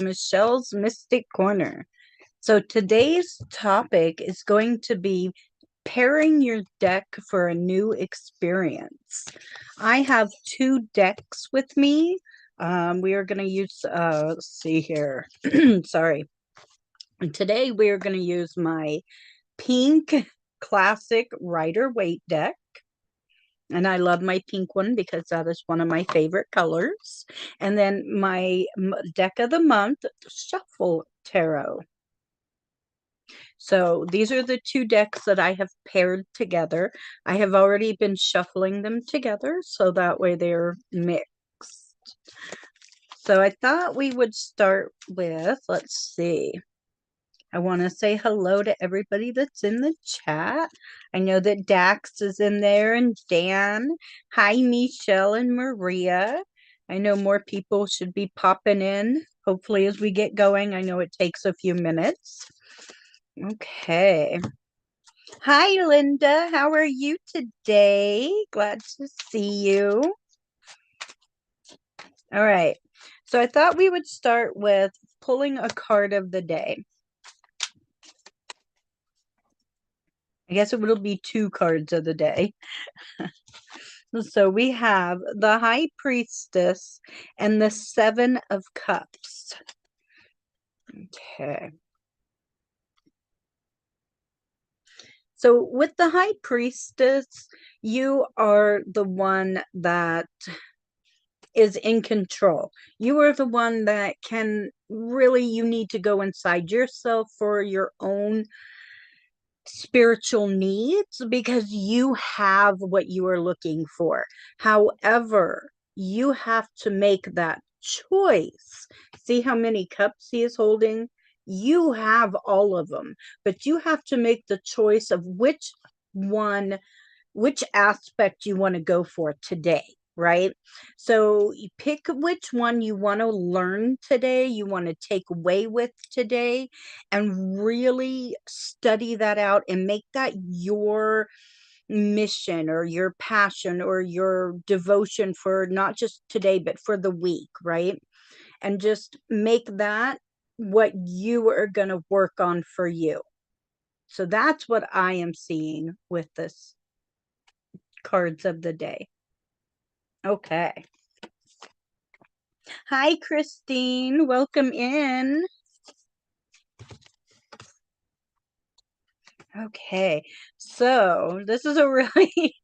Michelle's Mystic Corner. So today's topic is going to be pairing your deck for a new experience. I have two decks with me. We are going to use, let's see here. Sorry. Today we are going to use my pink classic Rider-Waite deck. And I love my pink one because that is one of my favorite colors. And then my deck of the month, Shuffle Tarot. So these are the two decks that I have paired together. I have already been shuffling them together so that way they're mixed. So I thought we would start with, let's see. I want to say hello to everybody that's in the chat. I know that Dax is in there and Dan. Hi, Michelle and Maria. I know more people should be popping in, hopefully, as we get going. I know it takes a few minutes. Okay. Hi, Linda. How are you today? Glad to see you. All right. So I thought we would start with pulling a card of the day. I guess it will be two cards of the day. So we have the High Priestess and the Seven of Cups. Okay. So with the High Priestess, you are the one that is in control. You are the one that can really, you need to go inside yourself for your own spiritual needs because you have what you are looking for. However, you have to make that choice. See how many cups he is holding? You have all of them, but you have to make the choice of which one, which aspect you want to go for today, right? So you pick which one you want to learn today, you want to take away with today, and really study that out and make that your mission or your passion or your devotion for not just today, but for the week, right? And just make that what you are going to work on for you. So that's what I am seeing with this cards of the day. Okay. Hi, Christine. Welcome in. Okay. So this is a really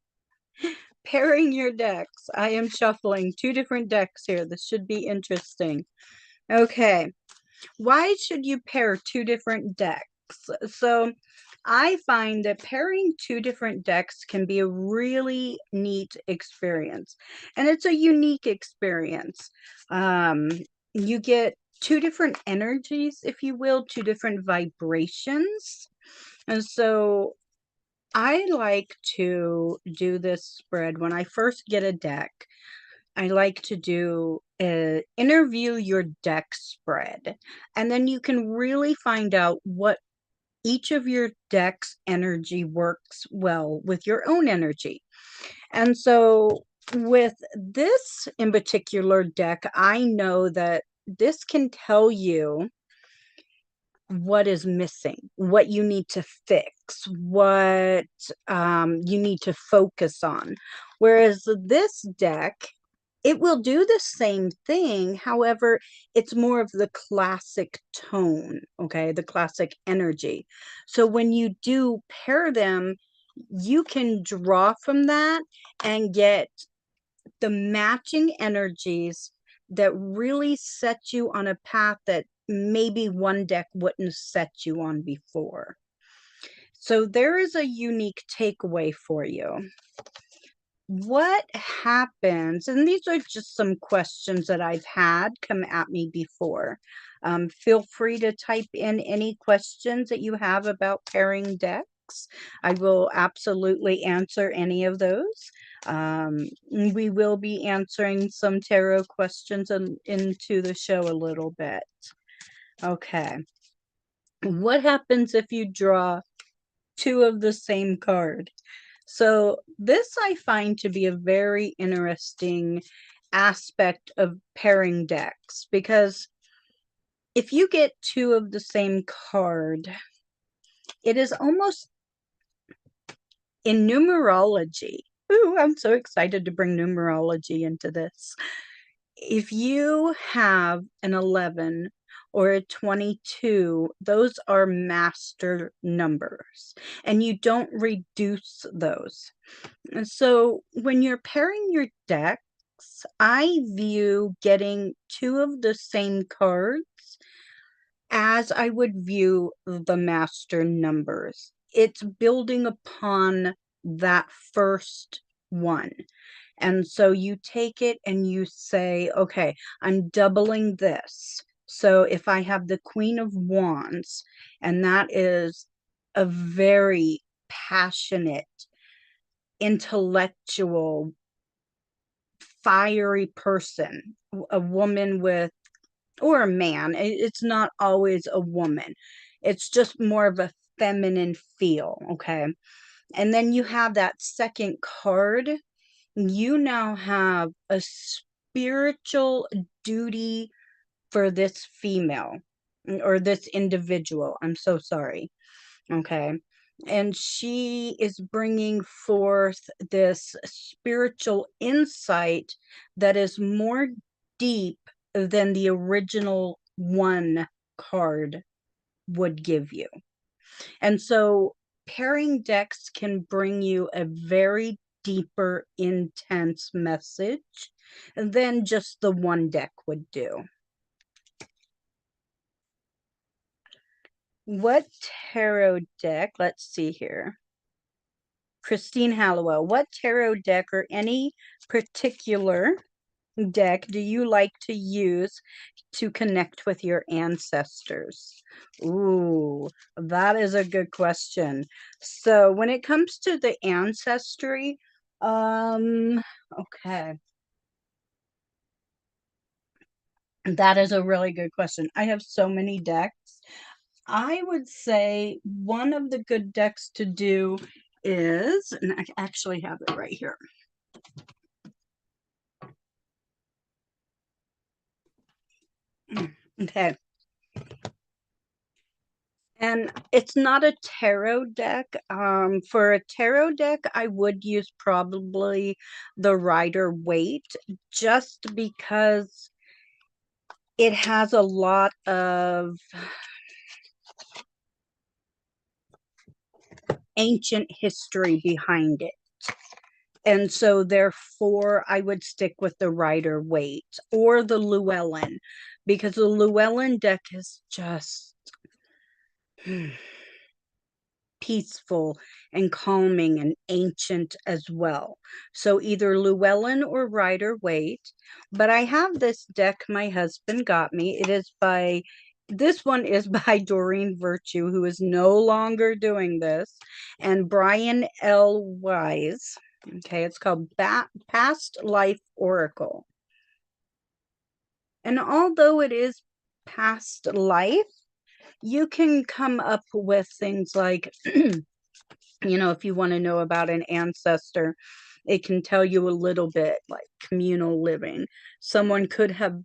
pairing your decks. I am shuffling two different decks here. This should be interesting. Okay. Why should you pair two different decks? So I find that pairing two different decks can be a really neat experience. And it's a unique experience. You get two different energies, if you will, two different vibrations. And so I like to do this spread when I first get a deck. I like to do interview your deck spread, and then you can really find out what each of your deck's energy works well with your own energy. And so with this in particular deck, I know that this can tell you what is missing, what you need to fix, what you need to focus on. Whereas this deck, it will do the same thing. However, it's more of the classic tone, okay, the classic energy. So when you do pair them, you can draw from that and get the matching energies that really set you on a path that maybe one deck wouldn't set you on before. So there is a unique takeaway for you. What happens, and these are just some questions that I've had come at me before. Feel free to type in any questions that you have about pairing decks. I will absolutely answer any of those. We will be answering some tarot questions into the show a little bit. Okay. What happens if you draw two of the same card? So this I find to be a very interesting aspect of pairing decks because if you get two of the same card, it is almost in numerology. Ooh, I'm so excited to bring numerology into this. If you have an 11 or a 22, those are master numbers, and you don't reduce those. And so when you're pairing your decks, I view getting two of the same cards as I would view the master numbers. It's building upon that first one. And so you take it and you say, okay, I'm doubling this. So if I have the Queen of Wands, and that is a very passionate, intellectual, fiery person, a woman with, or a man, it's not always a woman. It's just more of a feminine feel, okay? And then you have that second card. You now have a spiritual duty for this female or this individual. I'm so sorry. Okay. And she is bringing forth this spiritual insight that is more deep than the original one card would give you. And so pairing decks can bring you a very deeper, intense message than just the one deck would do. What tarot deck? Let's see here. Christine Hallowell, what tarot deck or any particular deck do you like to use to connect with your ancestors? Ooh, that is a good question. So when it comes to the ancestry, okay, that is a really good question. I have so many decks. I would say one of the good decks to do is, and I actually have it right here. Okay. And it's not a tarot deck. For a tarot deck, I would use probably the Rider Waite, just because it has a lot of ancient history behind it. And so therefore I would stick with the Rider Waite or the Llewellyn, because the Llewellyn deck is just peaceful and calming and ancient as well. So either Llewellyn or Rider Waite. But I have this deck my husband got me. This one is by Doreen Virtue, who is no longer doing this, and Brian L. Wise. Okay, it's called Past Life Oracle. And although it is past life, you can come up with things like, if you want to know about an ancestor, it can tell you a little bit like communal living. Someone could have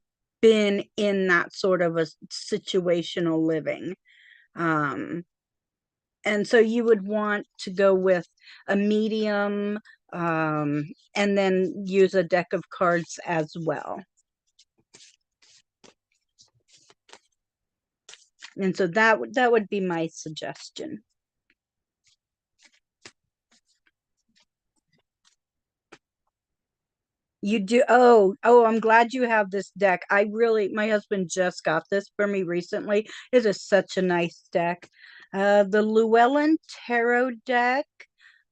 been in that sort of a situational living. And so you would want to go with a medium, and then use a deck of cards as well. And so that would be my suggestion. You do. Oh, I'm glad you have this deck. My husband just got this for me recently. It is such a nice deck. The Llewellyn Tarot deck.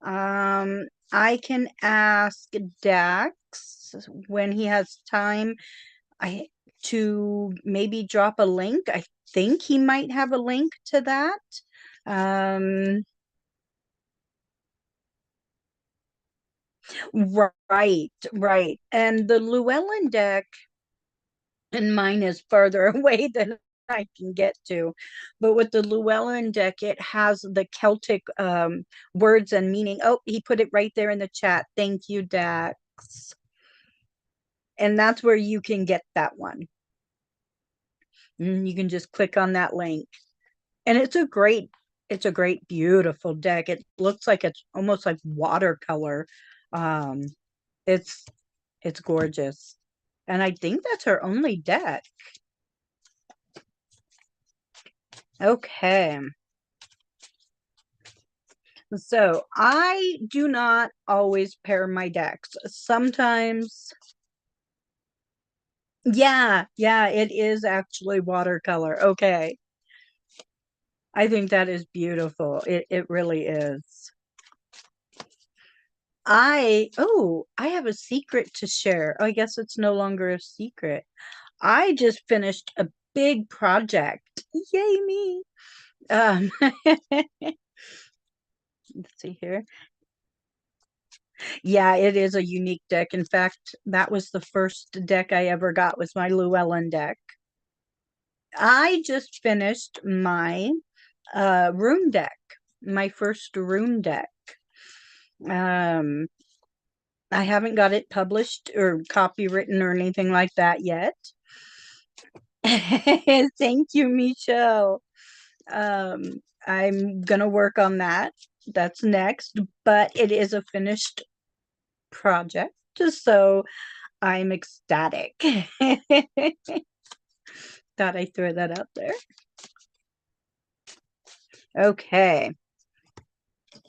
I can ask Dax when he has time to maybe drop a link. I think he might have a link to that. Right, right. And the Llewellyn deck, and mine is further away than I can get to. But with the Llewellyn deck, it has the Celtic words and meaning. Oh, he put it right there in the chat. Thank you, Dax. And that's where you can get that one. You can just click on that link. And it's a great, beautiful deck. It looks like it's almost like watercolor. Um, it's it's gorgeous. And I think that's her only deck. Okay. So I do not always pair my decks. Sometimes, yeah, it is actually watercolor. Okay. I think that is beautiful. It really is. I have a secret to share. I guess it's no longer a secret. I just finished a big project. Yay me. Um, let's see here. Yeah, it is a unique deck. In fact, that was the first deck I ever got was my Llewellyn deck. I just finished my room deck, my first room deck. Um, I haven't got it published or copywritten or anything like that yet. Thank you, Michelle. I'm gonna work on that. That's next, but it is a finished project, so I'm ecstatic. Thought I'd throw that out there. Okay.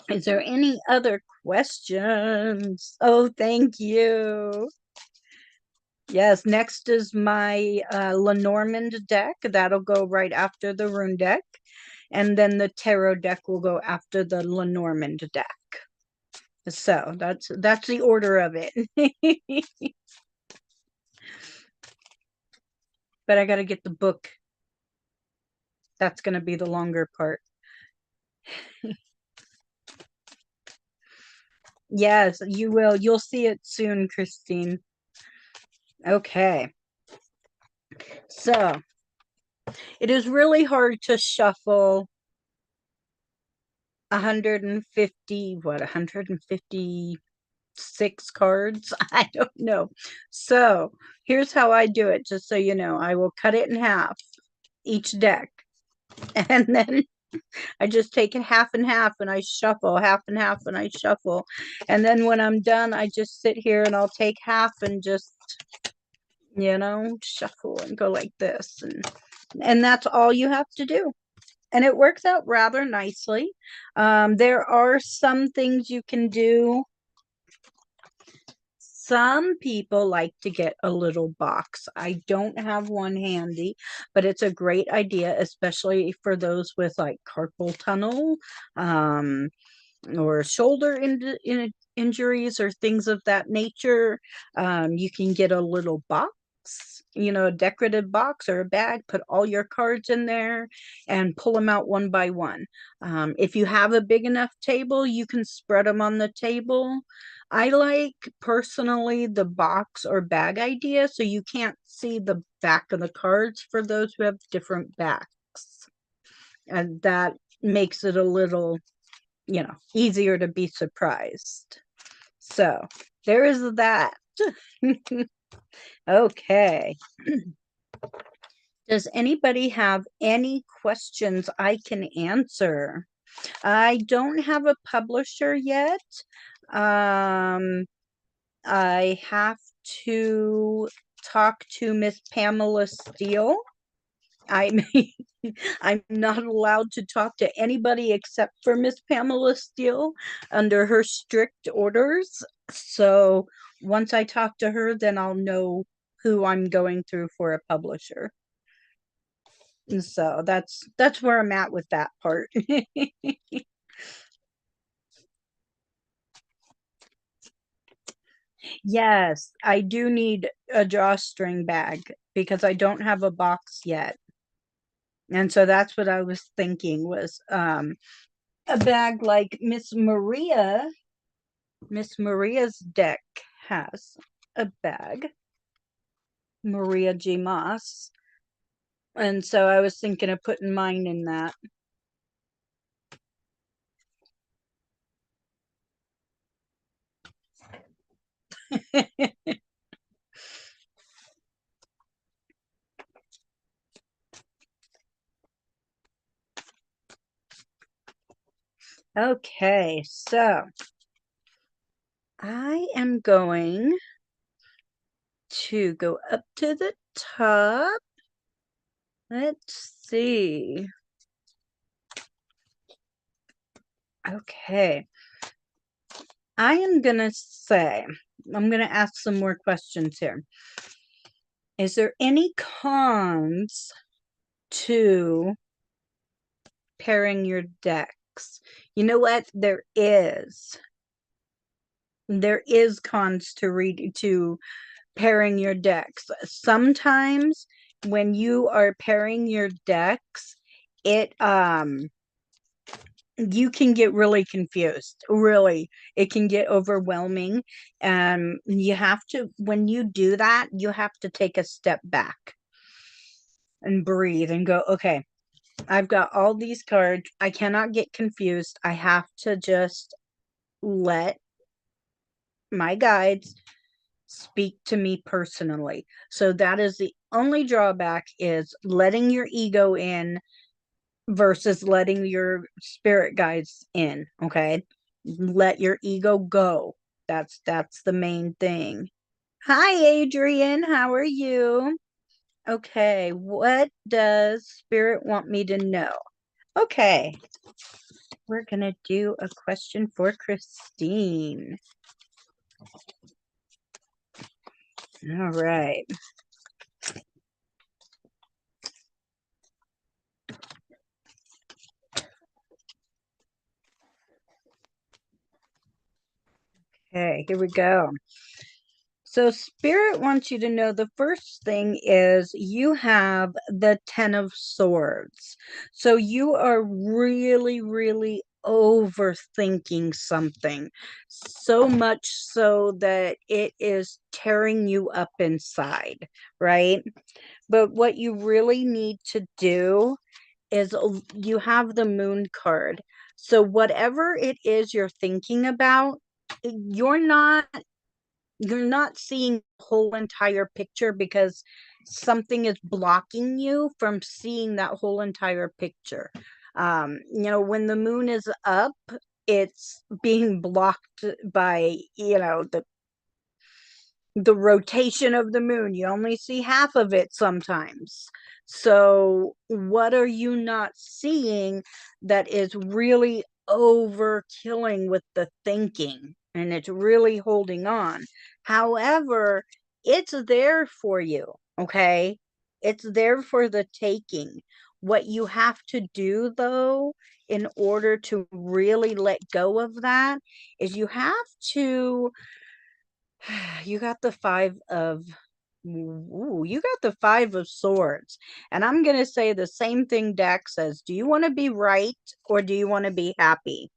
Is there any other questions? Oh, thank you. Yes, next is my Lenormand deck. That'll go right after the rune deck. And then the tarot deck will go after the Lenormand deck. So that's the order of it. But I got to get the book. That's going to be the longer part. Yes, you will. You'll see it soon, Christine. Okay. So it is really hard to shuffle 150, what, 156 cards? I don't know. So here's how I do it, just so you know. I will cut it in half, each deck. And then I just take it half and half and I shuffle, half and half and I shuffle. And then when I'm done, I just sit here and I'll take half and just, shuffle and go like this. And that's all you have to do. And it works out rather nicely. There are some things you can do. Some people like to get a little box. I don't have one handy, but it's a great idea, especially for those with like carpal tunnel, or shoulder injuries or things of that nature. You can get a little box, a decorative box or a bag, put all your cards in there and pull them out one by one. If you have a big enough table, you can spread them on the table. I like personally the box or bag idea, so you can't see the back of the cards for those who have different backs. And that makes it a little easier to be surprised. So there is that. Okay. Does anybody have any questions I can answer? I don't have a publisher yet. I have to talk to Miss Pamela Steele. I'm I'm not allowed to talk to anybody except for Miss Pamela Steele under her strict orders. So once I talk to her, then I'll know who I'm going through for a publisher. And so that's where I'm at with that part. Yes, I do need a drawstring bag because I don't have a box yet. And so that's what I was thinking was a bag like Miss Maria's deck has a bag, Maria G. Moss. And so I was thinking of putting mine in that. Okay, so I am going to go up to the top. Let's see. Okay. I am going to say, I'm going to ask some more questions here. Is there any cons to pairing your decks? You know what? There is. There is cons to pairing your decks. Sometimes when you are pairing your decks, it you can get really confused. Really, it can get overwhelming. You have to, when you do that, you have to take a step back and breathe and go, okay, I've got all these cards. I cannot get confused. I have to just let my guides speak to me personally. So that is the only drawback, is letting your ego in versus letting your spirit guides in. Okay, let your ego go. That's the main thing. Hi Adrian, how are you? Okay, what does spirit want me to know? Okay, we're gonna do a question for Christine. All right. Okay, here we go. So Spirit wants you to know the first thing is you have the Ten of Swords. So you are really, really overthinking something, so much so that it is tearing you up inside, right? But what you really need to do is you have the Moon card. So whatever it is you're thinking about, you're not you're not seeing the whole entire picture, because something is blocking you from seeing that whole entire picture. When the moon is up, it's being blocked by, the rotation of the moon. You only see half of it sometimes. So, what are you not seeing that is really overkilling with the thinking? And it's really holding on. However, it's there for you, okay? It's there for the taking. What you have to do, though, in order to really let go of that, is you have to you got the you got the Five of Swords. And I'm going to say the same thing Dax says. Do you want to be right, or do you want to be happy?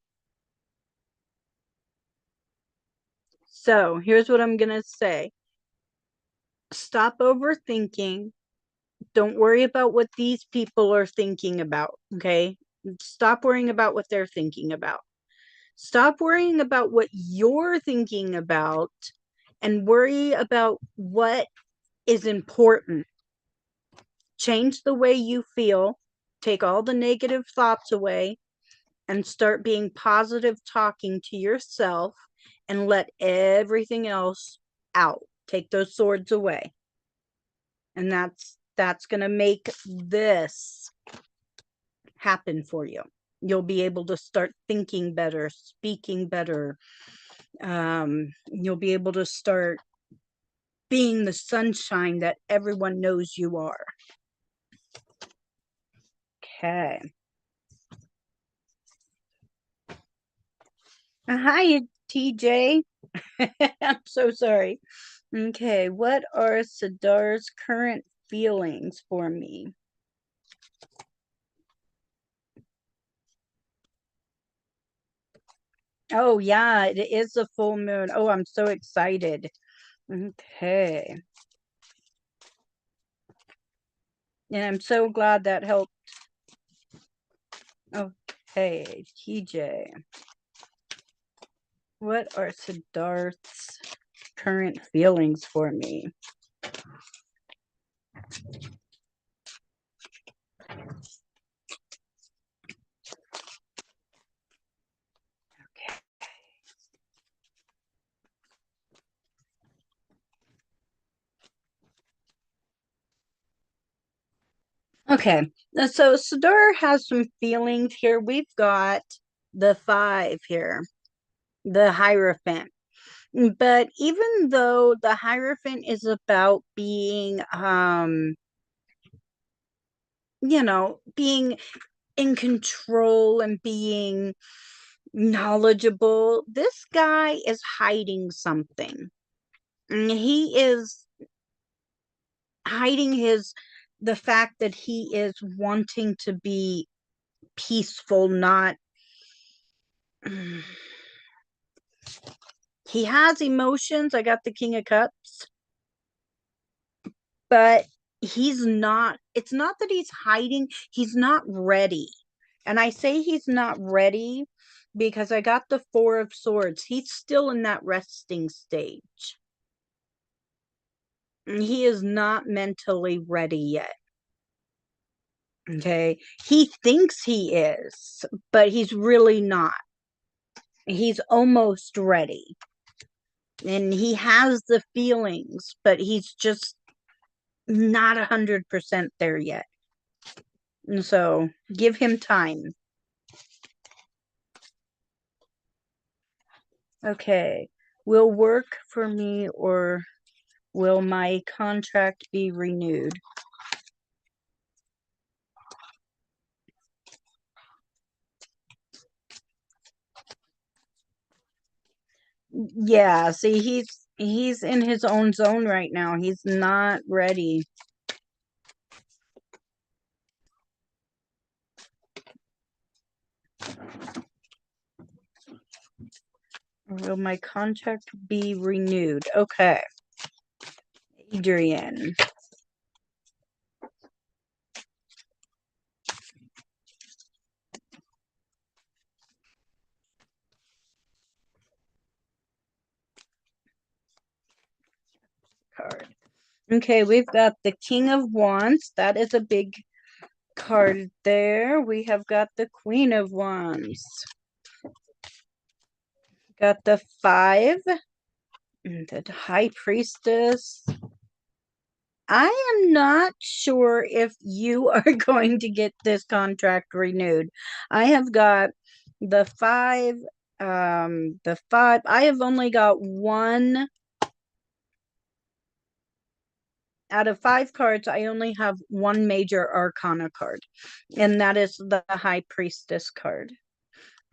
So here's what I'm going to say. Stop overthinking. Don't worry about what these people are thinking about. Okay. Stop worrying about what they're thinking about. Stop worrying about what you're thinking about, and worry about what is important. Change the way you feel, take all the negative thoughts away, and start being positive, talking to yourself, and let everything else out. Take those swords away. And that's going to make this happen for you. You'll be able to start thinking better, speaking better. You'll be able to start being the sunshine that everyone knows you are. Okay. Hi, TJ. I'm so sorry. Okay, what are Siddhar's current feelings for me? Oh, yeah, it is a full moon. Oh, I'm so excited. Okay. And I'm so glad that helped. Okay, TJ. What are Siddharth's current feelings for me? Okay, so Sador has some feelings here. We've got the 5 here, the Hierophant. But even though the Hierophant is about being, being in control and being knowledgeable, this guy is hiding something. He is hiding the fact that he is wanting to be peaceful, not he has emotions. I got the King of Cups, but it's not that he's hiding, he's not ready. And I say he's not ready because I got the 4 of Swords. He's still in that resting stage. He is not mentally ready yet. Okay. He thinks he is, but he's really not. He's almost ready. And he has the feelings, but he's just not 100% there yet. And so give him time. Okay. Will work for me, or will my contract be renewed? Yeah, see, he's in his own zone right now. He's not ready. Will my contract be renewed? Okay. Adrian. Card. Okay, we've got the King of Wands. That is a big card there. We have got the Queen of Wands. Got the 5. The High Priestess. I am not sure if you are going to get this contract renewed. I have got the 5, the 5. I have only got one out of 5 cards. I only have one major arcana card, and that is the High Priestess card.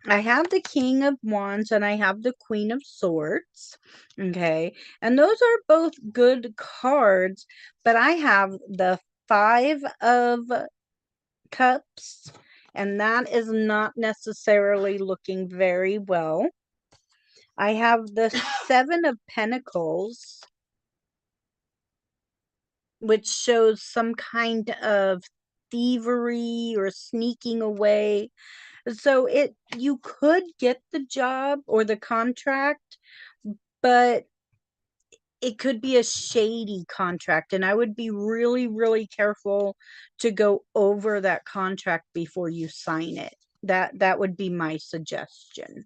I have the King of Wands and I have the Queen of Swords. Okay. And those are both good cards, but I have the 5 of Cups, and that is not necessarily looking very well. I have the 7 of Pentacles, which shows some kind of thievery or sneaking away. So you could get the job or the contract, but it could be a shady contract, and I would be really, really careful to go over that contract before you sign it. That would be my suggestion.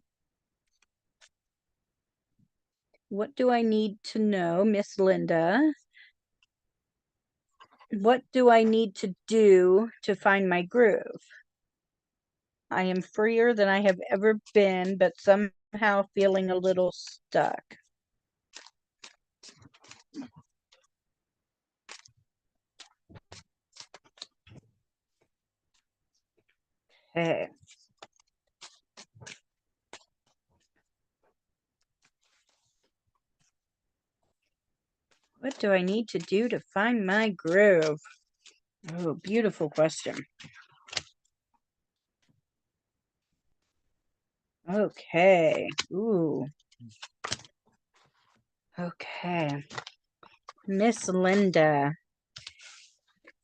What do I need to know, Miss Linda? What do I need to do to find my groove? I am freer than I have ever been, but somehow feeling a little stuck. Okay. What do I need to do to find my groove? Oh, beautiful question. Okay. Ooh. Okay. Miss Linda.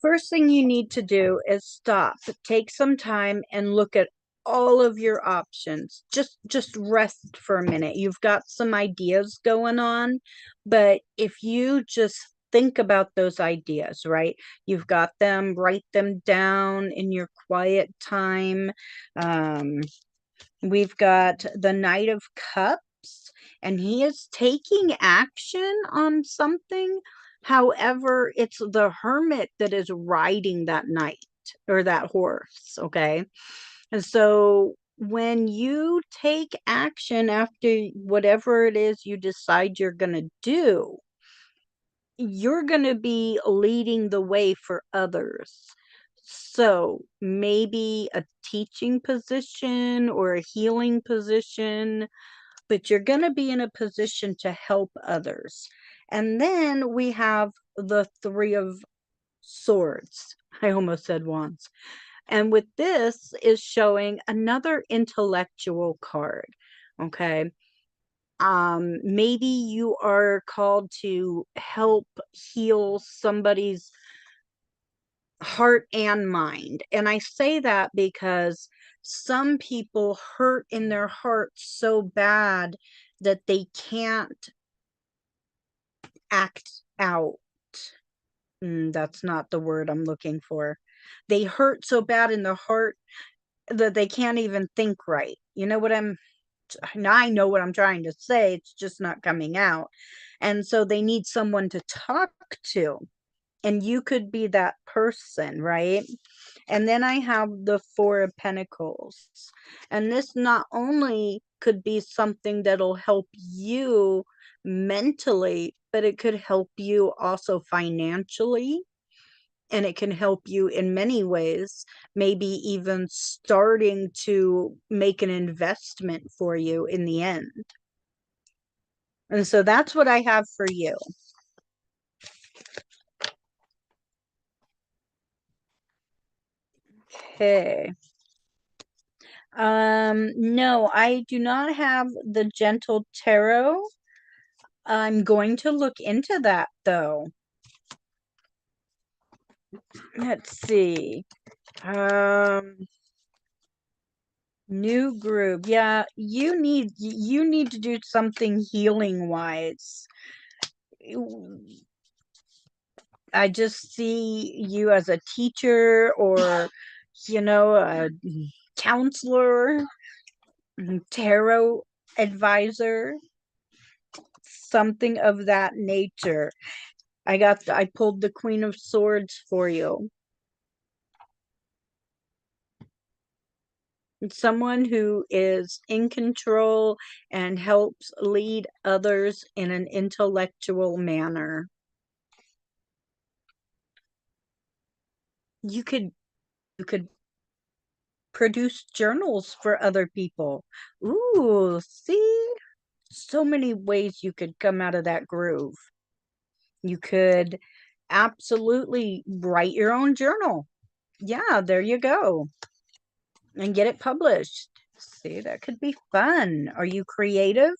First thing you need to do is stop, take some time and look at all of your options. Just rest for a minute. You've got some ideas going on, but if you just think about those ideas, right? You've got them, write them down in your quiet time. We've got the Knight of Cups, and he is taking action on something. However, it's the Hermit that is riding that knight. or that horse, okay? And so when you take action after whatever it is you decide you're going to do, you're going to be leading the way for others. So maybe a teaching position or a healing position, but you're going to be in a position to help others. And then we have the Three of Swords. I almost said wands. And with this is showing another intellectual card. Okay. Maybe you are called to help heal somebody's heart and mind. And I say that because some people hurt in their heart so bad that they can't act out. That's not the word I'm looking for. They hurt so bad in their heart that they can't even think right. You know what I know what I'm trying to say. It's just not coming out. And so they need someone to talk to. And you could be that person, right? And then I have the Four of Pentacles. And this not only could be something that'll help you mentally, but it could help you also financially. And it can help you in many ways, maybe even starting to make an investment for you in the end. And so that's what I have for you. Okay. No, I do not have the Gentle Tarot. I'm going to look into that though. Let's see. Um, New group. Yeah, you need to do something healing wise. I just see you as a teacher or a counselor, tarot advisor, something of that nature. I pulled the Queen of Swords for you. Someone who is in control and helps lead others in an intellectual manner. You could produce journals for other people. Ooh, see? So many ways you could come out of that groove. You could absolutely write your own journal. Yeah, there you go. And get it published. See, that could be fun. Are you creative?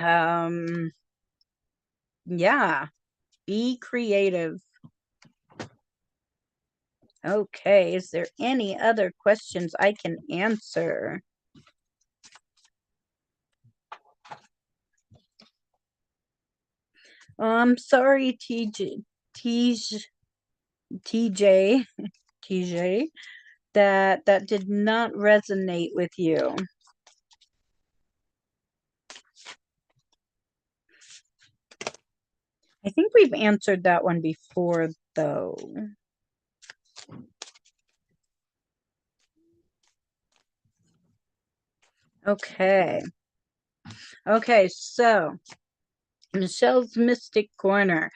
Um, yeah, be creative. Okay, is there any other questions I can answer? I'm sorry, TJ, TJ, that did not resonate with you. I think we've answered that one before, though. Okay. Okay, so Michelle's Mystic Corner.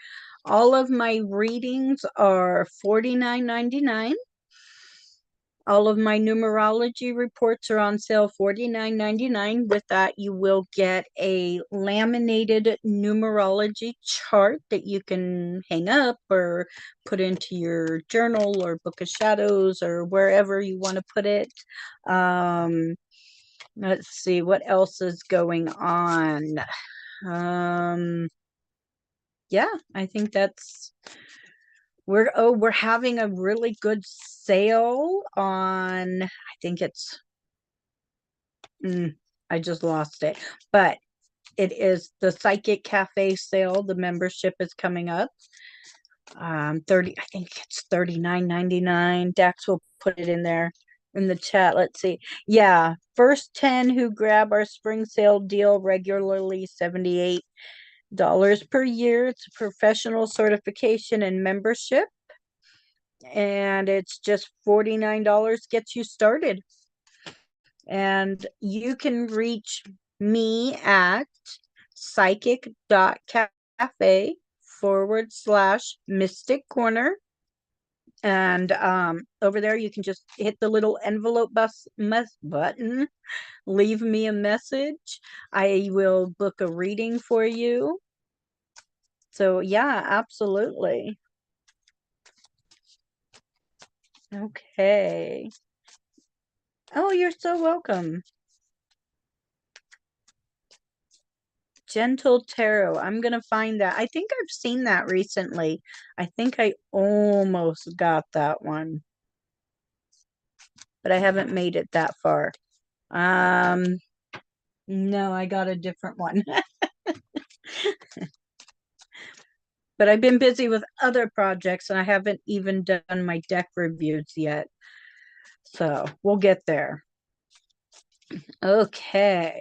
All of my readings are $49.99. All of my numerology reports are on sale $49.99. With that, you will get a laminated numerology chart that you can hang up or put into your journal or book of shadows or wherever you want to put it. Let's see what else is going on. Yeah, I think we're having a really good sale on, I think it's I just lost it, but it is the Psychic Cafe sale. The membership is coming up. 30, I think it's $39.99. Dax will put it in there in the chat. Let's see. Yeah, first 10 who grab our spring sale deal regularly $78 per year. It's a professional certification and membership. and it's just $49 gets you started. And you can reach me at psychic.cafe/mystic corner. And over there, you can just hit the little envelope button, leave me a message. I will book a reading for you. So, yeah, absolutely. Okay. Oh, you're so welcome. Gentle Tarot. I'm going to find that. I think I've seen that recently. I think I almost got that one, but I haven't made it that far. No, I got a different one. But I've been busy with other projects and I haven't even done my deck reviews yet. So we'll get there. Okay.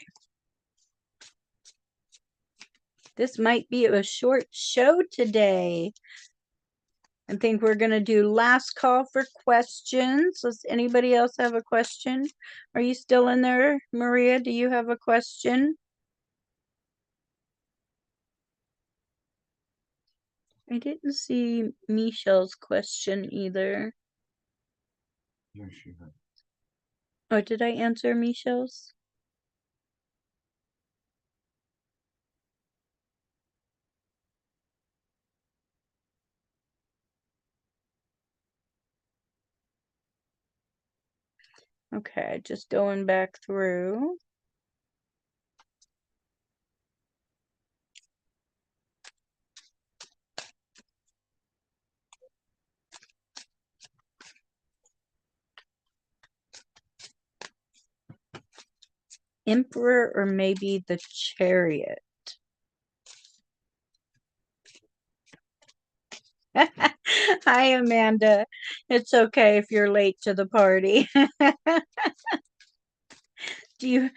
This might be a short show today. I think we're going to do last call for questions. Does anybody else have a question? Are you still in there, Maria? Do you have a question? I didn't see Michelle's question either. Oh, did I answer Michelle's? Okay, just going back through. Emperor or maybe the Chariot. Hi, Amanda. It's okay if you're late to the party. Do you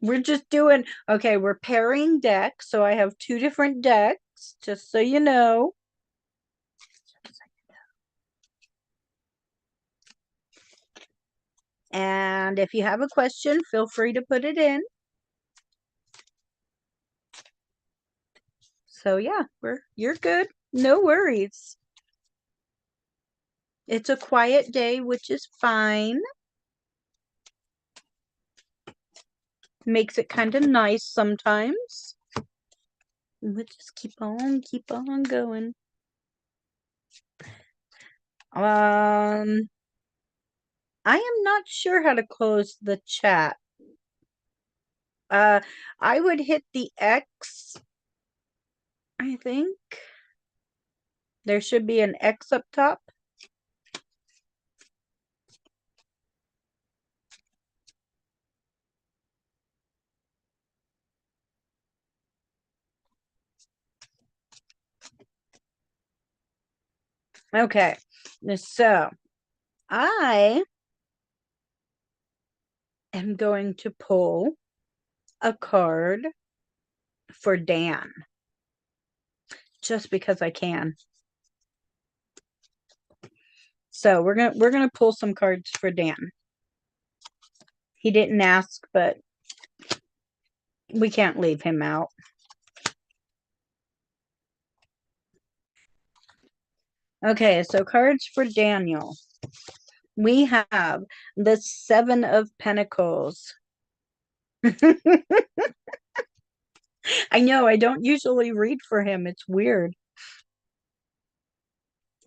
We're just doing, okay, we're pairing decks. So I have two different decks, just so you know. And if you have a question, feel free to put it in. So yeah, you're good. No worries. It's a quiet day, which is fine. Makes it kind of nice sometimes. We'll just keep on going. I am not sure how to close the chat. I would hit the X, I think. There should be an X up top. Okay, so I am going to pull a card for Dan, just because I can. So we're gonna pull some cards for Dan. He didn't ask, but we can't leave him out. Okay, so cards for Daniel. We have the Seven of Pentacles. I know, I don't usually read for him. It's weird.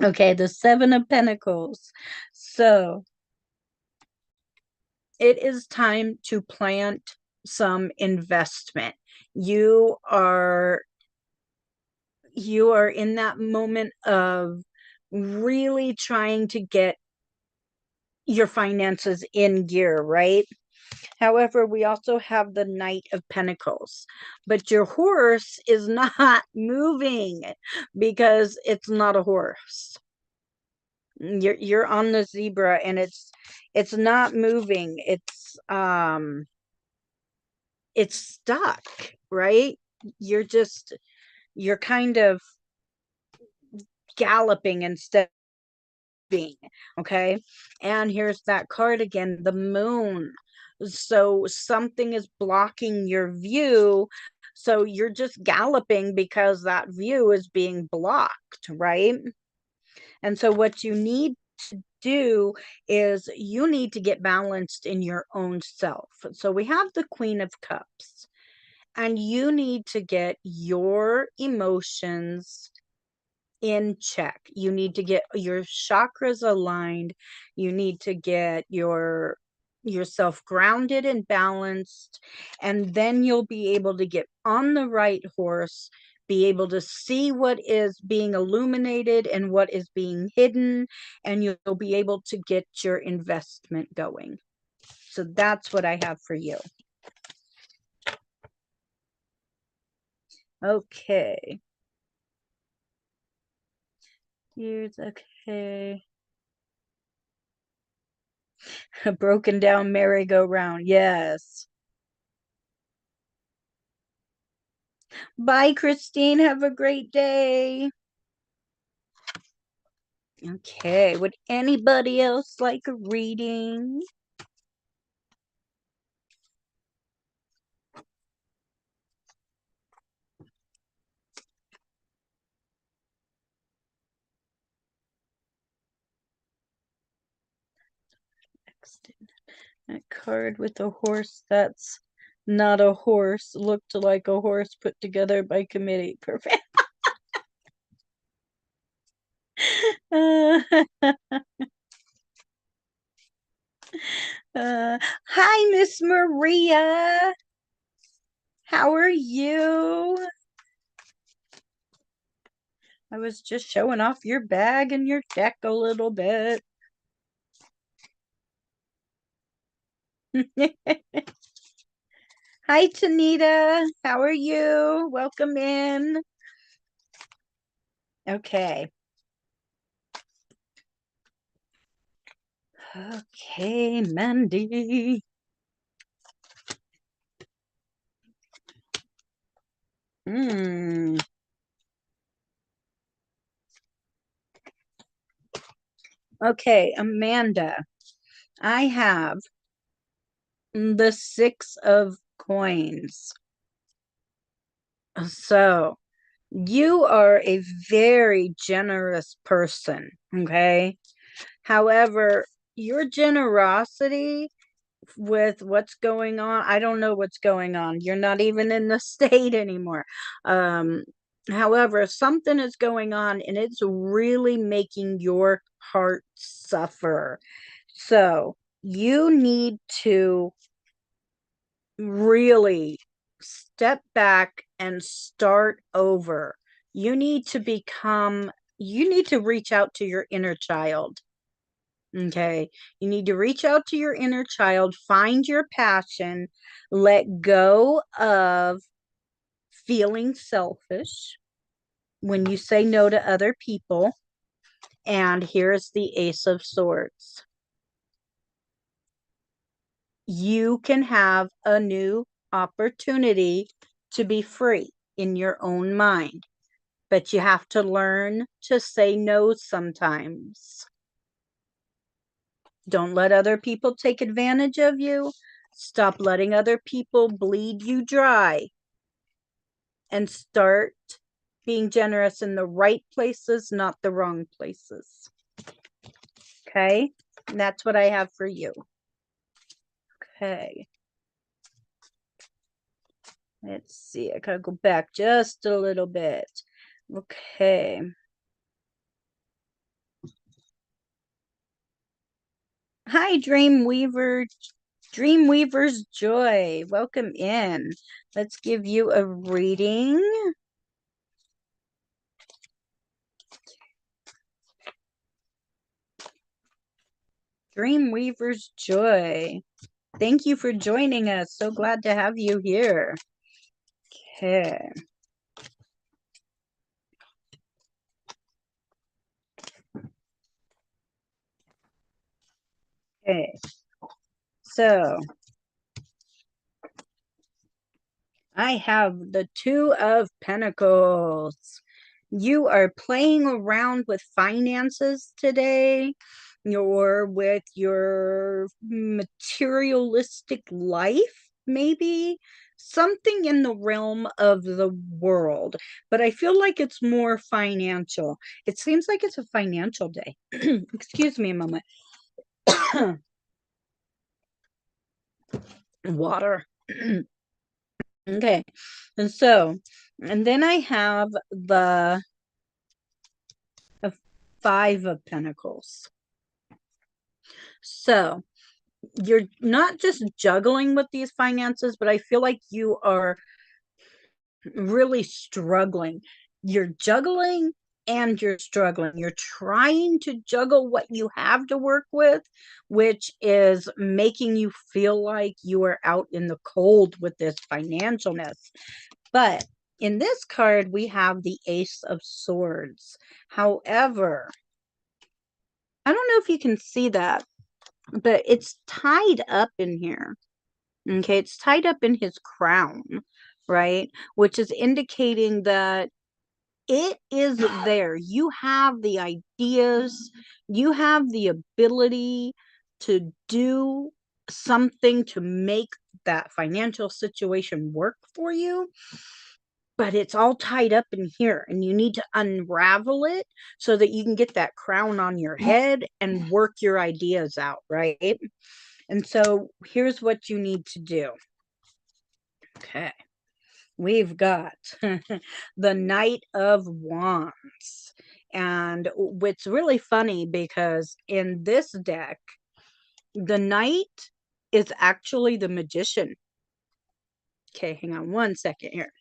Okay, the Seven of Pentacles. So it is time to plant some investment. You are in that moment of really trying to get your finances in gear, right? However, we also have the Knight of Pentacles, but your horse is not moving because it's not a horse. You're on the zebra and it's not moving. It's stuck, right? You're kind of galloping instead of being, okay? And here's that card again, the moon. So something is blocking your view. So you're just galloping because that view is being blocked, right? And so what you need to do is you need to get balanced in your own self. So we have the Queen of Cups, and you need to get your emotions in check. You need to get your chakras aligned. You need to get yourself grounded and balanced, and then you'll be able to get on the right horse, be able to see what is being illuminated and what is being hidden, and you'll be able to get your investment going. So that's what I have for you. Okay. Here's okay. A broken down merry-go-round. Yes. Bye, Christine. Have a great day. Okay. Would anybody else like a reading? That card with a horse that's not a horse, looked like a horse put together by committee. Perfect. Uh, hi, Miss Maria. How are you? I was just showing off your bag and your deck a little bit. Hi, Tanita. How are you? Welcome in. Okay. Okay, Mandy. Hmm. Okay, Amanda. I have the 6 of coins. So you are a very generous person, okay? However, your generosity with what's going on, I don't know what's going on. You're not even in the state anymore. Um, However, something is going on and it's really making your heart suffer. So you need to really step back and start over. You need to you need to reach out to your inner child. Okay. You need to reach out to your inner child, find your passion, let go of feeling selfish when you say no to other people. And here's the Ace of Swords. You can have a new opportunity to be free in your own mind, but you have to learn to say no sometimes. Don't let other people take advantage of you. Stop letting other people bleed you dry and start being generous in the right places, not the wrong places. Okay? And that's what I have for you. Okay. Let's see. I gotta go back just a little bit. Okay. Hi, Dreamweaver's Joy. Welcome in. Let's give you a reading. Dreamweaver's Joy. Thank you for joining us. So glad to have you here. Okay. Okay. So I have the 2 of Pentacles. You are playing around with finances today, or with your materialistic life, maybe something in the realm of the world. But I feel like it's more financial. It seems like it's a financial day. Excuse me a moment. Water. Okay. And then I have the Five of Pentacles. So you're not just juggling with these finances, but I feel like you are really struggling. You're juggling and you're struggling. You're trying to juggle what you have to work with, which is making you feel like you are out in the cold with this financialness. But in this card, we have the Ace of Swords. However, I don't know if you can see that, but it's tied up in here. Okay, it's tied up in his crown, right? Which is indicating that it is there. You have the ideas, you have the ability to do something to make that financial situation work for you, but it's all tied up in here, and you need to unravel it so that you can get that crown on your head and work your ideas out, right? And so here's what you need to do. Okay. We've got the Knight of Wands. And what's really funny, because in this deck, the Knight is actually the Magician. Okay, hang on one second here.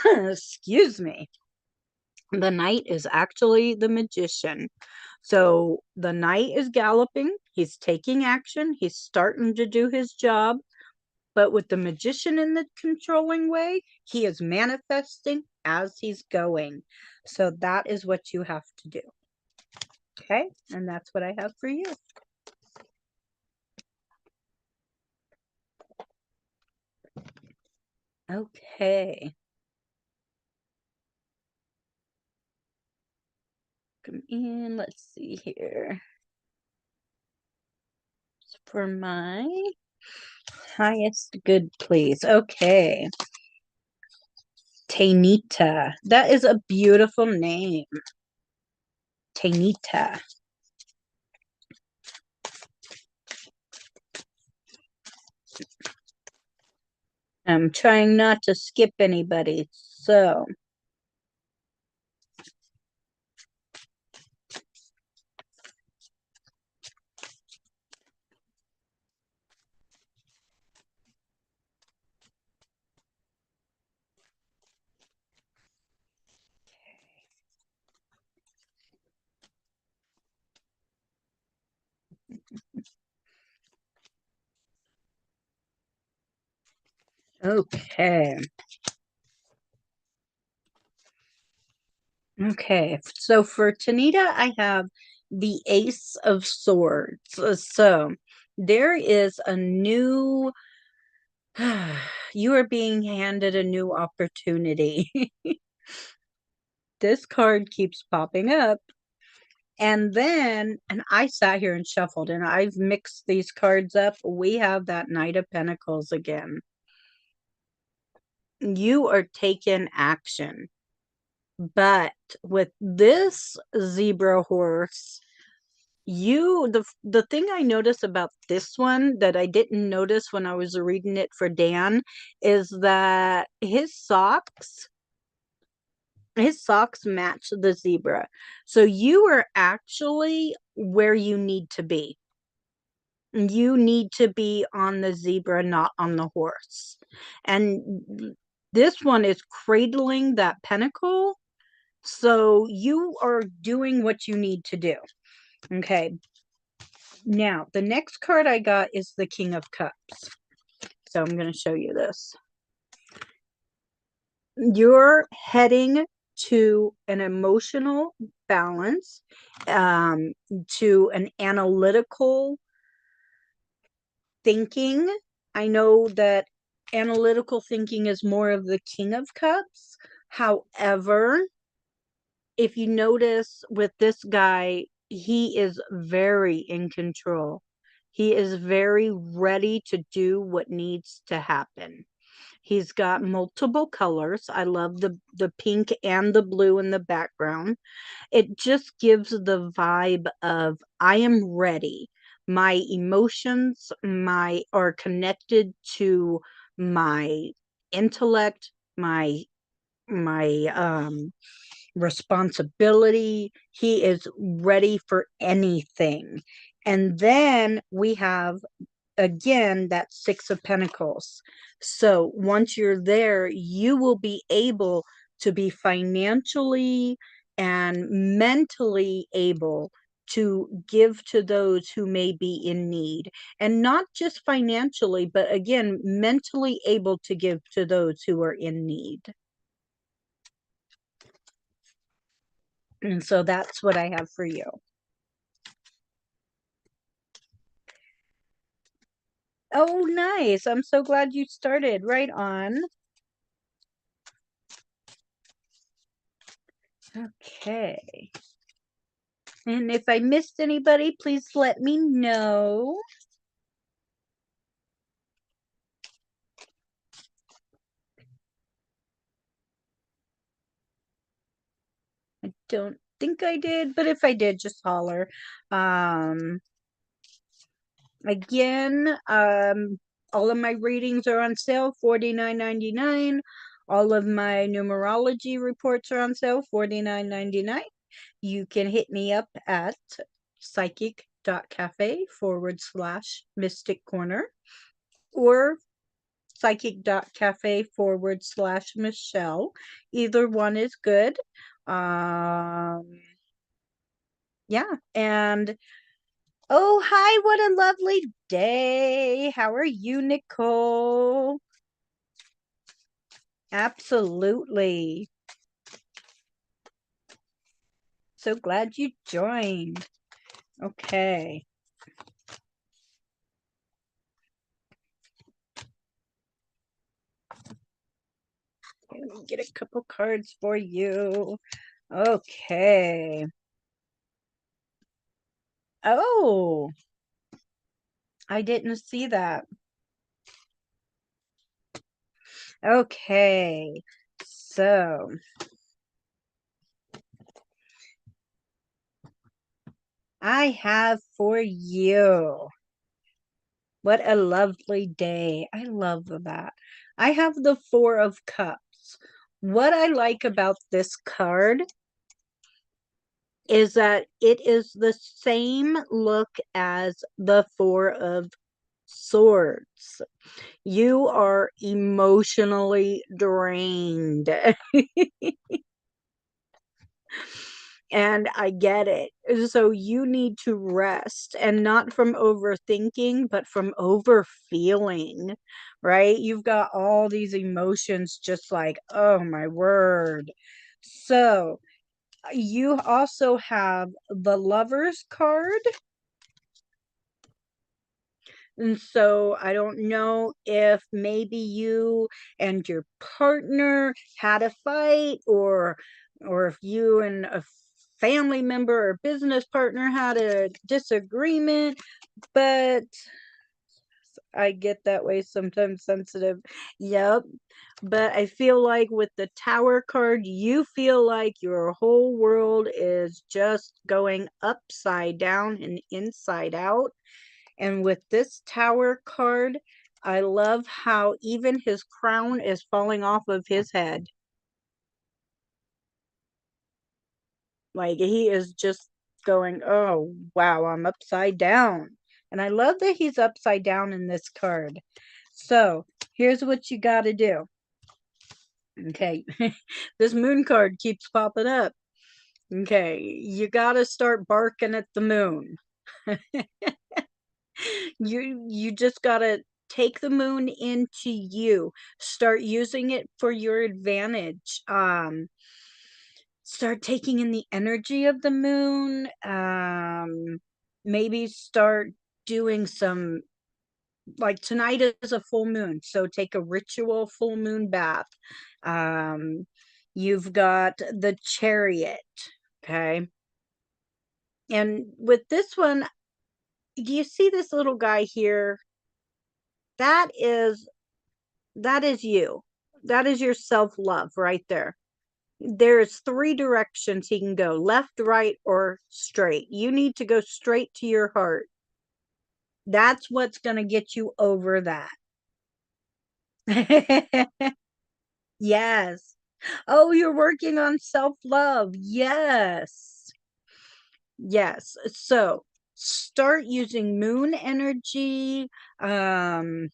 Excuse me. The Knight is actually the Magician. So the Knight is galloping, he's taking action, he's starting to do his job. But with the Magician in the controlling way, he is manifesting as he's going. So that is what you have to do. Okay? And that's what I have for you. Okay. Come in. Let's see here. For my highest good, please. Okay. Tainita. That is a beautiful name. Tainita. I'm trying not to skip anybody. So, okay. Okay, so for Tanita, I have the Ace of Swords. So there is a new, you are being handed a new opportunity. This card keeps popping up. And I sat here and shuffled, and I've mixed these cards up. We have that Knight of Pentacles again. You are taking action. But with this zebra horse, the thing I noticed about this one that I didn't notice when I was reading it for Dan is that his socks match the zebra. So you are actually where you need to be. You need to be on the zebra, not on the horse. And this one is cradling that pentacle. So you are doing what you need to do. Okay. Now, the next card I got is the King of Cups. So I'm going to show you this. You're heading to an emotional balance, to an analytical thinking. I know that analytical thinking is more of the King of Cups. However, if you notice with this guy, he is very in control. He is very ready to do what needs to happen. He's got multiple colors. I love the pink and the blue in the background. It just gives the vibe of I am ready. My emotions my are connected to my intellect, my responsibility. He is ready for anything. And then we have again that Six of Pentacles. So once you're there, you will be able to be financially and mentally able to give to those who may be in need, and not just financially, but again mentally able to give to those who are in need. And so that's what I have for you. Oh, nice. I'm so glad you started. Right on. Okay. And if I missed anybody, please let me know. I don't think I did, but if I did, just holler. Um, again, all of my readings are on sale, $49.99. All of my numerology reports are on sale, $49.99. You can hit me up at psychic.cafe/mystic corner or psychic.cafe/Michelle. Either one is good. Yeah. And oh, hi, what a lovely day. How are you, Nicole? Absolutely. So glad you joined. Okay. Let me get a couple cards for you. Okay. Oh, I didn't see that. Okay. So, I have for you. What a lovely day. I love that. I have the Four of Cups. What I like about this card is that it is the same look as the Four of Swords. You are emotionally drained. And I get it. So you need to rest, and not from overthinking, but from overfeeling, right? You've got all these emotions just like, oh my word. So you also have the Lovers card. And so I don't know if maybe you and your partner had a fight, or if you and a family member or business partner had a disagreement, but I get that way sometimes, sensitive. Yep. But I feel like with the Tower card, you feel like your whole world is just going upside down and inside out. And with this Tower card, I love how even his crown is falling off of his head. Like he is just going, oh, wow, I'm upside down. And I love that he's upside down in this card. So here's what you got to do. Okay. This moon card keeps popping up. Okay. You got to start barking at the moon. You just got to take the moon into you. Start using it for your advantage. Start taking in the energy of the moon. Maybe start doing some, like tonight is a full moon, so take a ritual full moon bath. um You've got the Chariot. Okay. And with this one, do you see this little guy here? That is you. That is your self-love right there. There's three directions he can go: left, right, or straight. You need to go straight to your heart. That's what's going to get you over that. Yes. Oh, you're working on self-love. Yes. Yes. So start using moon energy. Um,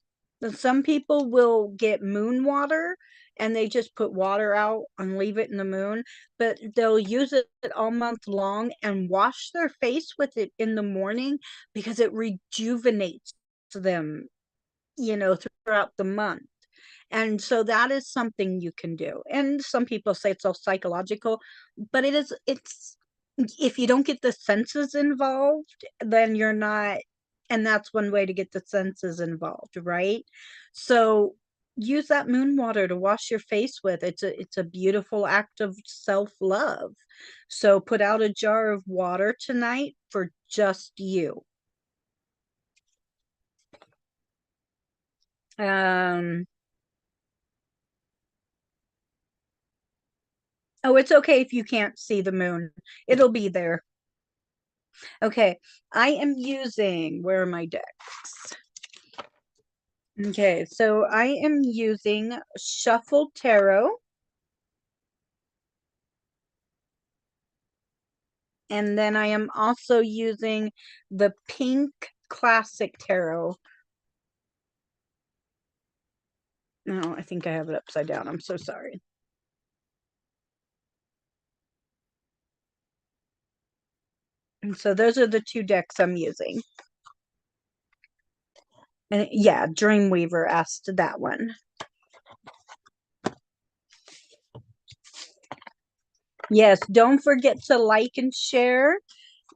some people will get moon water and they just put water out and leave it in the moon, but they'll use it all month long and wash their face with it in the morning because it rejuvenates them, throughout the month. And so that is something you can do. And some people say it's all psychological, but it's if you don't get the senses involved, then you're not, and that's one way to get the senses involved, right? So use that moon water to wash your face with. It's a beautiful act of self-love. So put out a jar of water tonight for just you. Um, oh, it's okay if you can't see the moon. It'll be there. Okay, I am using, where are my decks? Okay, so I am using Shuffle Tarot. And then I am also using the Pink Classic Tarot. No, I think I have it upside down. I'm so sorry. And so those are the two decks I'm using. And yeah, Dreamweaver asked that one. Yes, don't forget to like and share,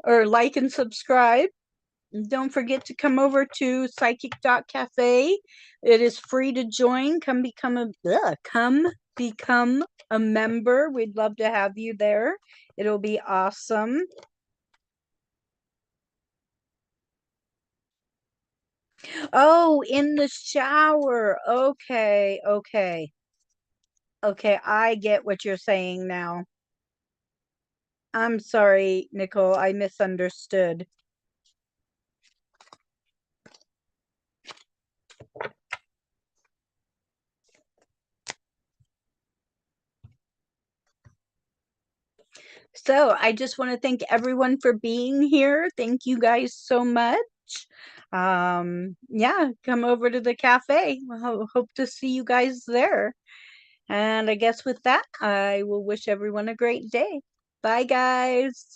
or like and subscribe. Don't forget to come over to psychic.cafe. It is free to join. Come become a member. We'd love to have you there. It'll be awesome. Oh, in the shower. Okay, okay. Okay, I get what you're saying now. I'm sorry, Nicole. I misunderstood. So I just want to thank everyone for being here. Thank you guys so much. Yeah, come over to the cafe. Hope to see you guys there. And I guess with that, I will wish everyone a great day. Bye, guys.